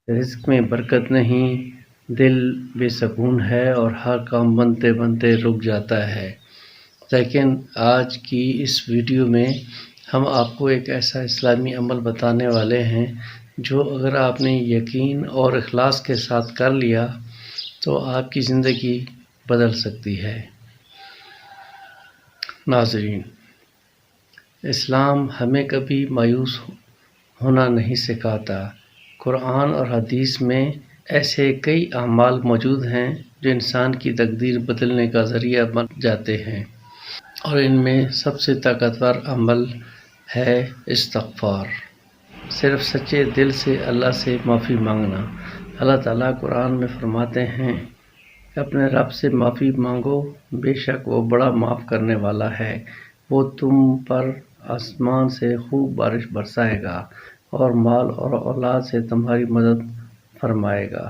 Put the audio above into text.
رزق میں برکت نہیں، دل بے سکون ہے اور ہر کام بنتے بنتے رک جاتا ہے۔ لیکن آج کی اس ویڈیو میں ہم آپ کو ایک ایسا اسلامی عمل بتانے والے ہیں جو اگر آپ نے یقین اور اخلاص کے ساتھ کر لیا تو آپ کی زندگی بدل سکتی ہے۔ ناظرین، اسلام ہمیں کبھی مایوس ہونا نہیں سکھاتا۔ قرآن اور حدیث میں ایسے کئی اعمال موجود ہیں جو انسان کی تقدیر بدلنے کا ذریعہ بن جاتے ہیں، اور ان میں سب سے طاقتور عمل ہے استغفار، صرف سچے دل سے اللہ سے معافی مانگنا۔ اللہ تعالیٰ قرآن میں فرماتے ہیں کہ اپنے رب سے معافی مانگو، بے شک وہ بڑا معاف کرنے والا ہے، وہ تم پر آسمان سے خوب بارش برسائے گا اور مال اور اولاد سے تمہاری مدد فرمائے گا۔